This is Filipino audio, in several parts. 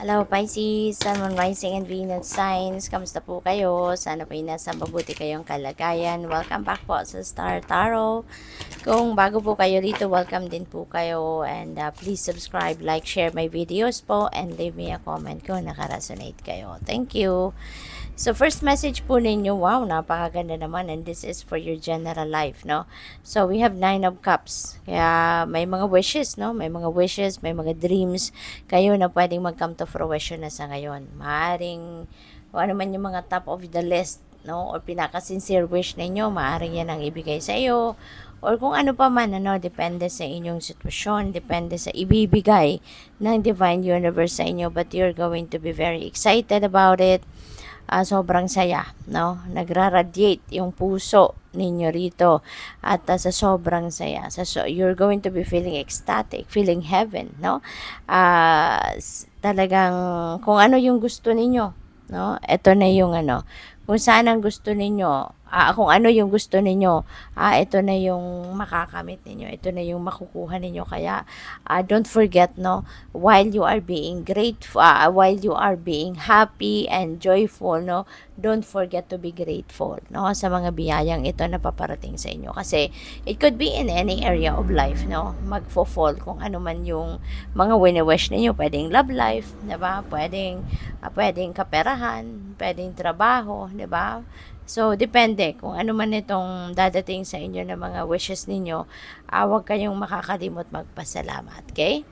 Hello Pisces, Sun, Moon, Rising, and Venus signs. Kamusta po kayo? Sana po nasa mabuti kayong kalagayan. Welcome back po sa Star Tarot. Kung bago po kayo rito, welcome din po kayo. And please subscribe, like, share my videos po, and leave me a comment kung nakaresonate kayo. Thank you. So, first message po ninyo, wow, napakaganda naman, and this is for your general life, no? So, we have 9 of Cups. Kaya, may mga wishes, no? May mga wishes, may mga dreams kayo na pwedeng mag-come to fruition na sa ngayon. Maaring, kung ano man yung mga top of the list, no? Or pinaka-sincere wish ninyo, maaring yan ang ibigay sa iyo. Or kung ano pa man, ano, depende sa inyong sitwasyon, depende sa ibibigay ng Divine Universe sa inyo. But you're going to be very excited about it. Sobrang saya, no? Nagra-radiate yung puso ninyo rito at sa sobrang saya. You're going to be feeling ecstatic, feeling heaven, no? Talagang kung ano yung gusto ninyo, no? Ito na yung ano, kung saan ang gusto ninyo, kung ano yung gusto ninyo, ito na yung makakamit ninyo, ito na yung makukuha ninyo. Kaya don't forget, no, while you are being grateful, while you are being happy and joyful, no, don't forget to be grateful, no, sa mga biyayang ito na paparating sa inyo. Kasi it could be in any area of life, no, magfo-fall kung ano man yung mga wini-wish ninyo. Pwedeng love life, diba? Pwedeng kaperahan, pwedeng trabaho, diba? So, depende kung ano man itong dadating sa inyo ng mga wishes ninyo, huwag kayong makakalimot magpasalamat, okay?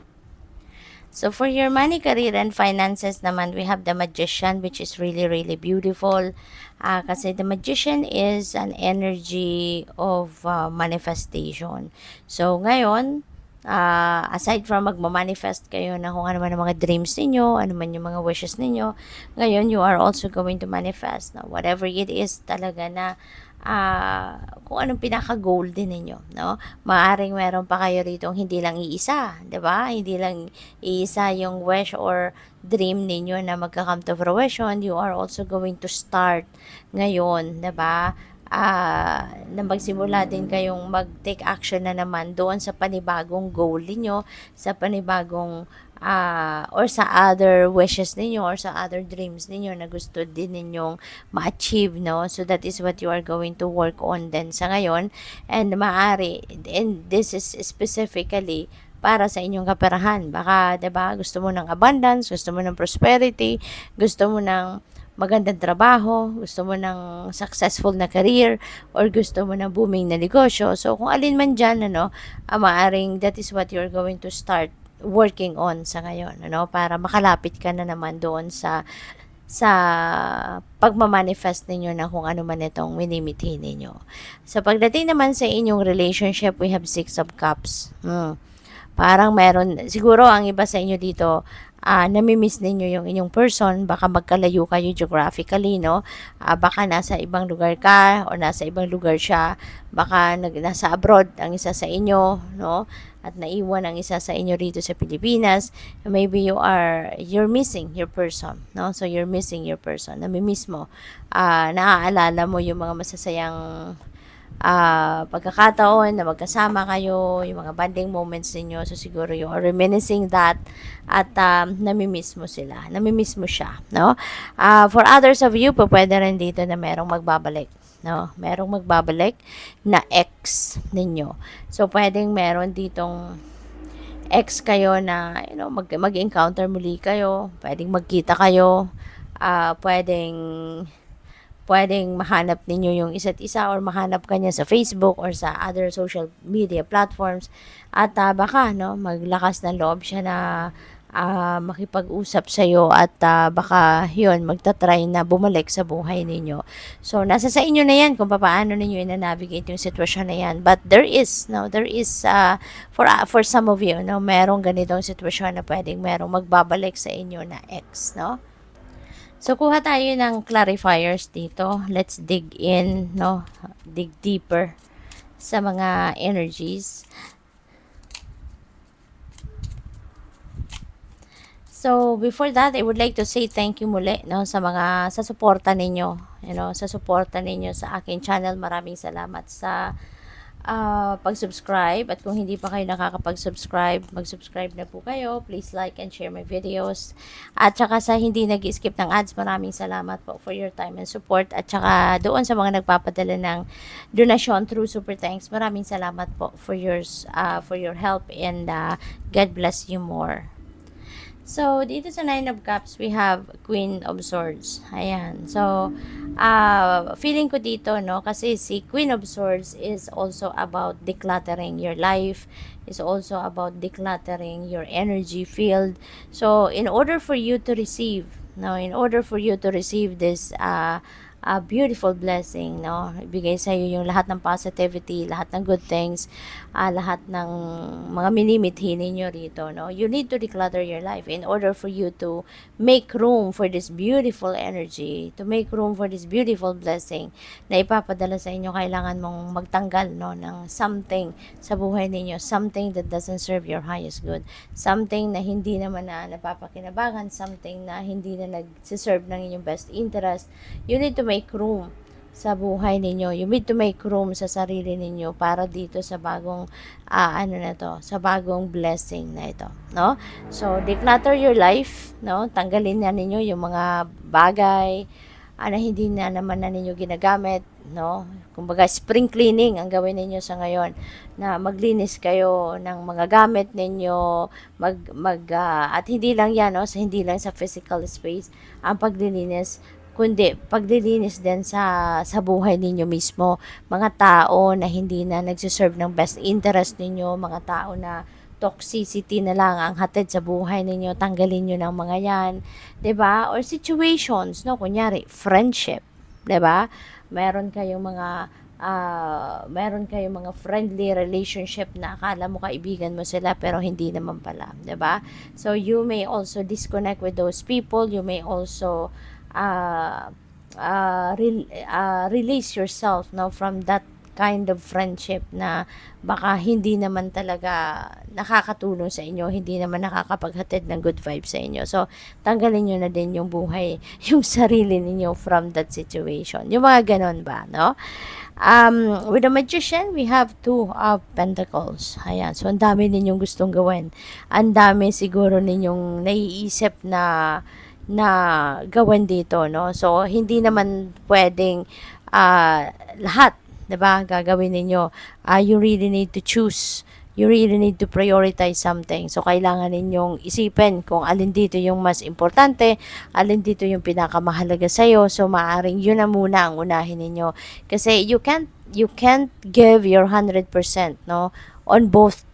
So, for your money, career, and finances naman, we have the Magician, which is really, really beautiful. Kasi the Magician is an energy of manifestation. So, ngayon, aside from magmamanifest kayo na kung ano man ang mga dreams ninyo, ano man yung mga wishes ninyo, ngayon you are also going to manifest na whatever it is talaga na kung anong pinaka-goal din ninyo, no? Maaring meron pa kayo rito hindi lang iisa, 'di ba? Hindi lang iisa yung wish or dream ninyo na magka-come to fruition. You are also going to start ngayon, 'di ba? Na magsimula din kayong mag-take action na naman doon sa panibagong goal niyo, sa panibagong or sa other wishes ninyo or sa other dreams ninyo na gusto din ninyong ma-achieve, no? So that is what you are going to work on din sa ngayon. And this is specifically para sa inyong kaperahan. Baka, 'di ba, gusto mo ng abundance, gusto mo ng prosperity, gusto mo ng magandang trabaho, gusto mo ng successful na career, or gusto mo ng booming na negosyo. So, kung alin man dyan, ano, maaring that is what you're going to start working on sa ngayon, ano, para makalapit ka na naman doon sa pagmamanifest ninyo na kung ano man itong minimithi ninyo. So, pagdating naman sa inyong relationship, we have 6 of Cups. Parang meron, siguro ang iba sa inyo dito, namimiss ninyo yung inyong person, baka magkalayo kayo geographically, no? Baka nasa ibang lugar ka o nasa ibang lugar siya, baka nasa abroad ang isa sa inyo, no? At naiwan ang isa sa inyo rito sa Pilipinas. Maybe you're missing your person, no? So you're missing your person, namimiss mo. Naaalala mo yung mga masasayang pagkakataon na magkasama kayo, yung mga bonding moments niyo. So siguro you are reminiscing that at namimiss mo sila, namimiss mo siya, no? For others of you, pwede rin dito na merong magbabalik, no? Merong magbabalik na ex ninyo. So pwedeng meron ditong ex kayo na, you know, mag-encounter muli kayo, pwedeng magkita kayo, pwedeng mahanap ninyo yung isa't isa or mahanap kanya sa Facebook or sa other social media platforms. At baka, no, maglakas ng loob siya na makipag-usap sa iyo at baka yun, magta-try na bumalik sa buhay ninyo. So, nasa sa inyo na yan kung paano ninyo ina-navigate yung sitwasyon na yan. But there is for some of you, no, merong ganitong sitwasyon na pwedeng merong magbabalik sa inyo na ex, no? So, kuha tayo ng clarifiers dito. Let's dig in, no? Dig deeper sa mga energies. So, before that, I would like to say thank you muli, no, sa suporta ninyo, you know, sa suporta ninyo sa aking channel. Maraming salamat sa pag-subscribe. At kung hindi pa kayo nakakapag-subscribe, mag-subscribe na po kayo. Please like and share my videos. At saka sa hindi nag-skip ng ads, maraming salamat po for your time and support. At saka doon sa mga nagpapadala ng donasyon through Super Thanks, maraming salamat po for your help, and God bless you more. So, dito sa Nine of Cups, we have Queen of Swords. Ayan. So, feeling ko dito, no, kasi si Queen of Swords is also about decluttering your life, is also about decluttering your energy field. So, in order for you to receive, no, in order for you to receive this, a beautiful blessing, no? Ibigay sa iyo yung lahat ng positivity, lahat ng good things, lahat ng mga minimithi ninyo rito, no? You need to declutter your life in order for you to make room for this beautiful energy, to make room for this beautiful blessing na ipapadala sa inyo. Kailangan mong magtanggal, no, ng something sa buhay ninyo, something that doesn't serve your highest good, something na hindi naman na napapakinabangan, something na hindi na nagsiserve ng inyong best interest. You need to make room sa buhay ninyo. You need to make room sa sarili ninyo para dito sa bagong sa bagong blessing na ito, no? So, declutter your life, no? Tanggalin na ninyo yung mga bagay na hindi na naman na ninyo ginagamit, no? Kumbaga, spring cleaning ang gawin ninyo sa ngayon, na maglinis kayo ng mga gamit ninyo, at hindi lang yan, no? Hindi lang sa physical space ang paglilinis, kundi paglilinis din sa buhay ninyo mismo. Mga tao na hindi na nagsiserve ng best interest ninyo, mga tao na toxicity na lang ang hatid sa buhay ninyo, tanggalin nyo ng mga yan, 'di ba? Or situations, no, kunyari friendship, 'di ba? Meron kayong mga friendly relationship na akala mo kaibigan mo sila pero hindi naman pala, 'di ba? So you may also disconnect with those people. You may also release yourself, no, from that kind of friendship na baka hindi naman talaga nakakatulong sa inyo, hindi naman nakakapaghatid ng good vibes sa inyo. So, tanggalin nyo na din yung buhay, yung sarili ninyo from that situation. Yung mga ganon ba, no? With the Magician, we have Two of Pentacles. Ayan. So, ang dami ninyong gustong gawin. Ang dami siguro ninyong naiisip na gawin dito, no? So, hindi naman pwedeng lahat, 'di ba, gagawin ninyo. You really need to choose. You really need to prioritize something. So, kailangan ninyong isipin kung alin dito yung mas importante, alin dito yung pinakamahalaga sa'yo. So, maaring yun na muna ang unahin ninyo. Kasi you can't give your 100%, no, on both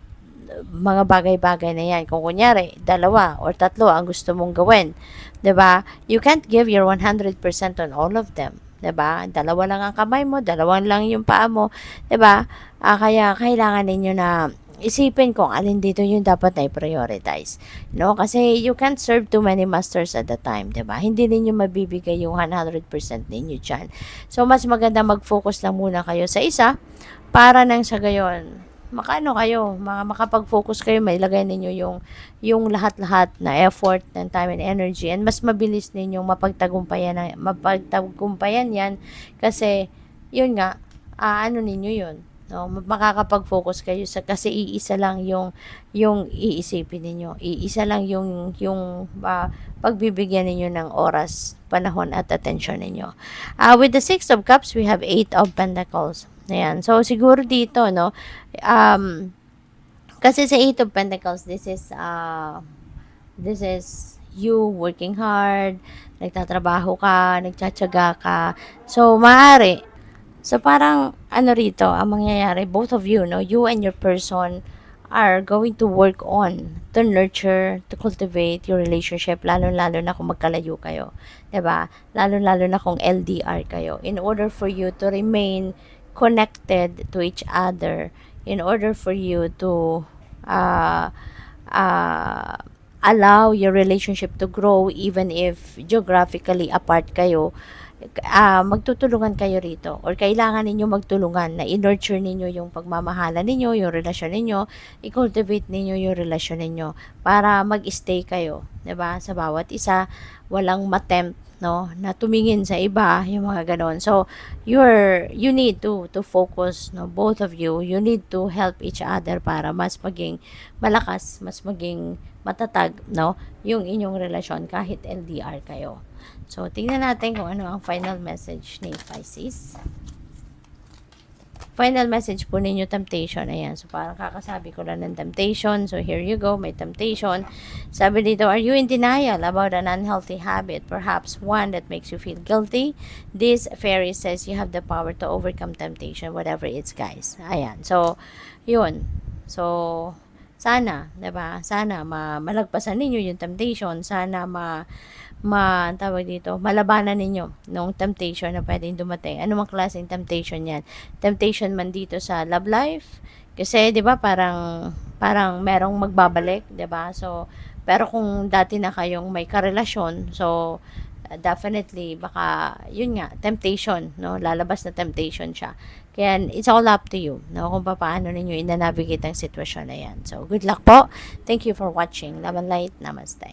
mga bagay-bagay na yan. Kung kunyari, 2 or 3 ang gusto mong gawin, 'di ba? You can't give your 100% on all of them, 'di ba? 2 lang ang kamay mo, 2 lang yung paa mo, 'di ba? Kaya kailangan ninyo na isipin kung alin dito yung dapat na i-prioritize, no? Kasi you can't serve too many masters at the time, 'di ba? Hindi ninyo mabibigay yung 100% ninyo diyan. So, mas maganda mag-focus lang muna kayo sa isa para nang sa gayon makapag-focus kayo, mailagay ninyo yung lahat-lahat na effort and time and energy, and mas mabilis ninyong mapagtagumpayan yan, kasi yun nga, ninyo yun, no? Makakapag-focus kayo kasi iisa lang yung iisipin ninyo, iisa lang yung pagbibigyan ninyo ng oras, panahon at attention ninyo. With the Six of Cups, we have Eight of Pentacles. Ayan. So, siguro dito, no, kasi sa Eight of Pentacles, this is you working hard, nagtatrabaho ka, nagtsatsaga ka. So, maaari. So, parang, rito, ang mangyayari, both of you, no, you and your person are going to work on to nurture, to cultivate your relationship, lalo-lalo na kung magkalayo kayo. 'Di ba? Lalo-lalo na kung LDR kayo. In order for you to remain connected to each other, in order for you to allow your relationship to grow even if geographically apart kayo, magtutulungan kayo rito, or kailangan ninyo magtulungan na i-nurture ninyo yung pagmamahalan ninyo, yung relasyon ninyo, i-cultivate ninyo yung relasyon ninyo para mag-stay kayo, 'di ba? Sa bawat isa, walang matempt, no, na tumingin sa iba, yung mga ganon. So, you need to focus, no, both of you need to help each other para mas maging malakas, mas maging matatag, no, yung inyong relasyon kahit LDR kayo. So, tingnan natin kung ano ang final message ni Pisces. Final message po ninyo, temptation. Ayan. So, parang kakasabi ko lang ng temptation. So, here you go. May temptation. Sabi dito, are you in denial about an unhealthy habit? Perhaps one that makes you feel guilty? This fairy says you have the power to overcome temptation, whatever it's, guys. Ayan. So, yun. So, sana, diba? Sana malagpasan ninyo yung temptation. Sana tawag dito, malabanan ninyo nung temptation na pwedeng dumating. Ano mang klaseng temptation yan? Temptation man dito sa love life. Kasi, di ba, parang merong magbabalik, di ba? So, pero kung dati na kayong may karelasyon, so, definitely, baka, yun nga, temptation, no? Lalabas na temptation siya. Kaya, it's all up to you, no? Kung paano ninyo inanavigate ang sitwasyon na yan. So, good luck po. Thank you for watching. Love and light. Namaste.